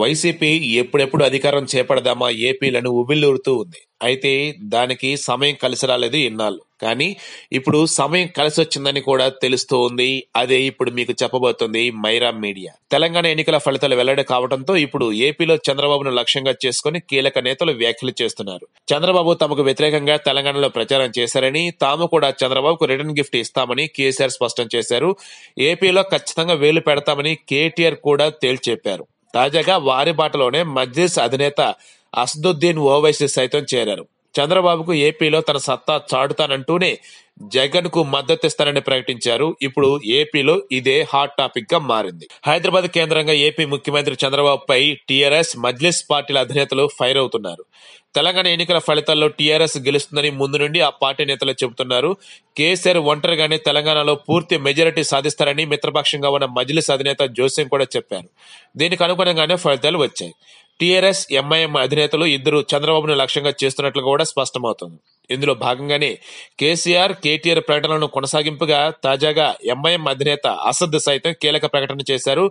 YCP ఎప్పుడెప్పుడు అధికారం చేపడదామా ఏపీలను ఉవ్విళ్ళూరుతూ ఉంది. అయితే దానికి సమయం కలిసి రాలేదు ఇన్నాళ్ళు. కానీ ఇప్పుడు సమయం కలిసి వచ్చిందని కూడా తెలుస్తూ ఉంది. అదే ఇప్పుడు మీకు చెప్పబోతుంది మైరా మీడియా. తెలంగాణ ఎన్నికల ఫలితాలు వెల్లడి కావడంతో ఇప్పుడు ఏపీలో చంద్రబాబును లక్ష్యంగా చేసుకుని కీలక నేతలు వ్యాఖ్యలు చేస్తున్నారు. చంద్రబాబు తమకు వ్యతిరేకంగా తెలంగాణలో ప్రచారం చేశారని, తాము కూడా చంద్రబాబుకు రిటర్న్ గిఫ్ట్ ఇస్తామని కేసీఆర్ స్పష్టం చేశారు. ఏపీలో ఖచ్చితంగా వేలు పెడతామని కేటీఆర్ కూడా తేల్చెప్పారు. తాజాగా వారి బాటలోనే మజ్లిస్ అధినేత అసదుద్దీన్ ఓవైసీ సైతం చేరారు. చంద్రబాబుకు ఏపీలో తన సత్తా చాటుతానంటూనే జగన్ కు మద్దతిస్తానని ప్రకటించారు. ఇప్పుడు ఏపీలో ఇదే హాట్ టాపిక్ గా మారింది. హైదరాబాద్ కేంద్రంగా ఏపీ ముఖ్యమంత్రి చంద్రబాబుపై టీఆర్ఎస్, మజ్లిస్ పార్టీల అధినేతలు ఫైర్ అవుతున్నారు. తెలంగాణ ఎన్నికల ఫలితాల్లో టీఆర్ఎస్ గెలుస్తుందని ముందు నుండి ఆ పార్టీ నేతలు చెబుతున్నారు. కేసీఆర్ ఒంటరిగానే తెలంగాణలో పూర్తి మెజారిటీ సాధిస్తారని మిత్రపక్షంగా ఉన్న మజ్లిస్ అధినేత జోసెం కూడా చెప్పారు. దీనికి అనుగుణంగానే ఫలితాలు వచ్చాయి. టీఆర్ఎస్, ఎంఐఎం అధినేతలు ఇద్దరు చంద్రబాబును లక్ష్యంగా చేస్తున్నట్లు కూడా స్పష్టమవుతుంది. ఇందులో భాగంగానే కేసీఆర్, కేటీఆర్ ప్రకటనలను కొనసాగింపుగా తాజాగా ఎంఐఎం అధినేత అసద్ సైతం కీలక ప్రకటన చేశారు.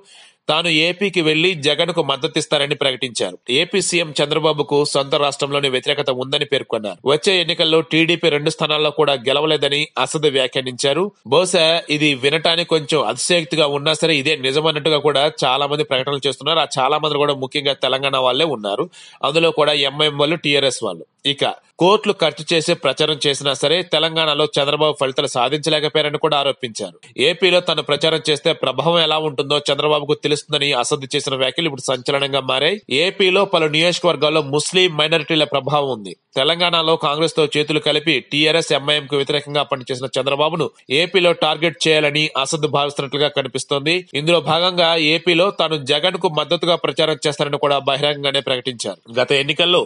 తాను ఏపీకి వెళ్లి జగన్ కు మద్దతిస్తారని ప్రకటించారు. ఏపీ సీఎం చంద్రబాబుకు సొంత రాష్ట్రంలోని వ్యతిరేకత ఉందని పేర్కొన్నారు. వచ్చే ఎన్నికల్లో టీడీపీ 2 స్థానాల్లో కూడా గెలవలేదని అసద్ వ్యాఖ్యానించారు. బహుశా ఇది వినటానికి కొంచెం అతిశయోక్తిగా ఉన్నా సరే ఇదే నిజమన్నట్టుగా కూడా చాలా మంది ప్రకటనలు చేస్తున్నారు. ఆ చాలా మంది కూడా ముఖ్యంగా తెలంగాణ వాళ్లే ఉన్నారు. అందులో కూడా ఎంఐఎం వాళ్ళు, టీఆర్ఎస్ వాళ్ళు. ఇక కోట్లు ఖర్చు చేసి ప్రచారం చేసినా సరే తెలంగాణలో చంద్రబాబు ఫలితాలు సాధించలేకపోయారని కూడా ఆరోపించారు. ఏపీలో తను ప్రచారం చేస్తే ప్రభావం ఎలా ఉంటుందో చంద్రబాబుకు తెలుస్తుందని అసద్ చేసిన వ్యాఖ్యలు ఇప్పుడు సంచలనంగా మారాయి. ఏపీలో పలు నియోజకవర్గాల్లో ముస్లిం మైనారిటీల ప్రభావం ఉంది. తెలంగాణలో కాంగ్రెస్ తో చేతులు కలిపి టీఆర్ఎస్, ఎంఐఎం కు వ్యతిరేకంగా పనిచేసిన చంద్రబాబును ఏపీలో టార్గెట్ చేయాలని అసద్ భావిస్తున్నట్లుగా కనిపిస్తోంది. ఇందులో భాగంగా ఏపీలో తాను జగన్ కు మద్దతుగా ప్రచారం చేస్తారని కూడా బహిరంగంగానే ప్రకటించారు. గత ఎన్నికల్లో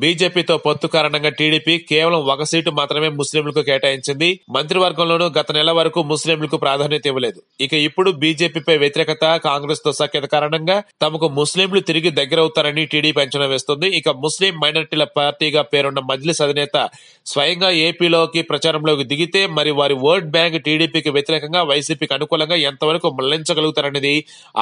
బీజేపీతో పొత్తు కారణంగా టీడీపీ కేవలం 1 సీటు మాత్రమే ముస్లింలకు కేటాయించింది. మంత్రివర్గంలోనూ గత నెల వరకు ముస్లింలకు ప్రాధాన్యత ఇవ్వలేదు. ఇక ఇప్పుడు బీజేపీపై వ్యతిరేకత, కాంగ్రెస్ తో సఖ్యత కారణంగా తమకు ముస్లింలు తిరిగి దగ్గరవుతారని టీడీపీ అంచనా వేస్తుంది. ఇక ముస్లిం మైనారిటీల పార్టీగా పేరున్న మజ్లిస్ అధినేత స్వయంగా ఏపీలోకి ప్రచారంలోకి దిగితే మరి వారి ఓట్ బ్యాంక్ టీడీపీకి వ్యతిరేకంగా, వైసీపీకి అనుకూలంగా ఎంతవరకు మళ్లించగలుగుతారనేది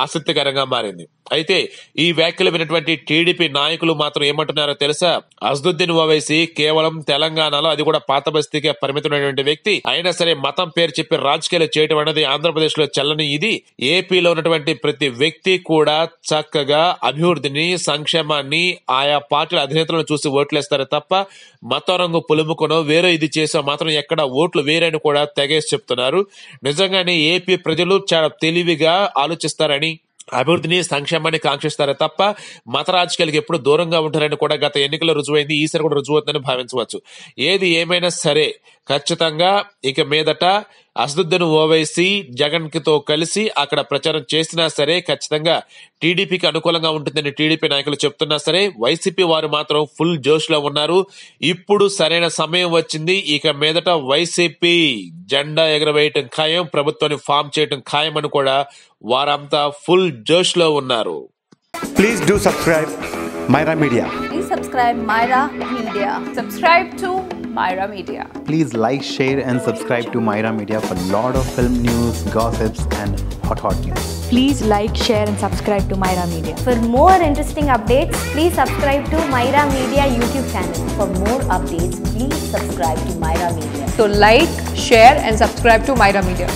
ఆసక్తికరంగా మారింది. అయితే ఈ వ్యాఖ్యలు విన్నటువంటి టీడీపీ నాయకులు మాత్రం ఏమంటున్నారో తెలుసా? అసదుద్దీన్ ఓవైసీ కేవలం తెలంగాణలో, అది కూడా పాత బస్తీకే పరిమితమైనటువంటి వ్యక్తి అయినా సరే మతం పేరు చెప్పి రాజకీయాలు చేయడం అనేది ఆంధ్రప్రదేశ్ లో చెల్లని. ఇది ఏపీలో ఉన్నటువంటి ప్రతి వ్యక్తి కూడా చక్కగా అభివృద్ధిని, సంక్షేమాన్ని ఆయా పార్టీల అధినేతలను చూసి ఓట్లేస్తారు తప్ప మతం రంగు పులుముకొనో వేరే ఇది చేసో మాత్రం ఎక్కడ ఓట్లు వేరని కూడా తెగేసి చెప్తున్నారు. నిజంగానే ఏపీ ప్రజలు చాలా తెలివిగా ఆలోచిస్తారని, అభివృద్ధిని, సంక్షేమాన్ని కాంక్షిస్తారే తప్ప మత రాజకీయాలకు ఎప్పుడు దూరంగా ఉంటారని కూడా గత ఎన్నికల్లో రుజువైంది. ఈసారి కూడా రుజువుతుందని భావించవచ్చు. ఏది ఏమైనా సరే ఖచ్చితంగా ఇక మీదట అసదుద్దీన్ ఓవైసీ జగన్ తో కలిసి అక్కడ ప్రచారం చేసినా సరే ఖచ్చితంగా టీడీపీకి అనుకూలంగా ఉంటుందని టీడీపీ నాయకులు చెప్తున్నా సరే వైసీపీ వారు మాత్రం ఫుల్ జోష్ లో ఉన్నారు. ఇప్పుడు సరైన సమయం వచ్చింది. ఇక మీదట వైసీపీ జెండా ఎగరవేయటం ఖాయం, ప్రభుత్వాన్ని ఫామ్ చేయటం ఖాయం అని కూడా వారంతా ఫుల్ జోష్ లో ఉన్నారు. Please do subscribe Myra Media. Please subscribe Myra Media. Subscribe to Myra Media. Please like, share and subscribe to Myra Media for lot of film news, gossips and hot news. Please like, share and subscribe to Myra Media. For more interesting updates, please subscribe to Myra Media YouTube channel. For more updates, please subscribe to Myra Media. So like, share and subscribe to Myra Media.